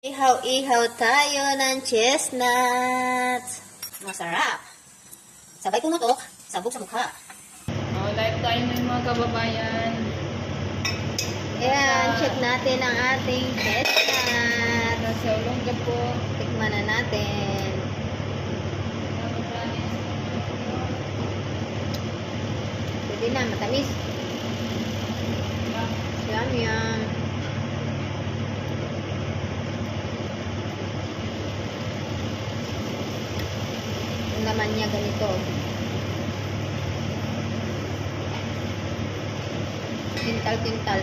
Ihaw-ihaw tayo ng chestnut. Masarap. Sabay pumutok, sabog sa mukha. Oh, live tayo ng mga kababayan. Ayan, check natin ang ating chestnut. Nasa Olongga po. Tikman na natin. Pwede na, matamis. Yum, yum. Ang laman niya ganito. Kintal-kintal.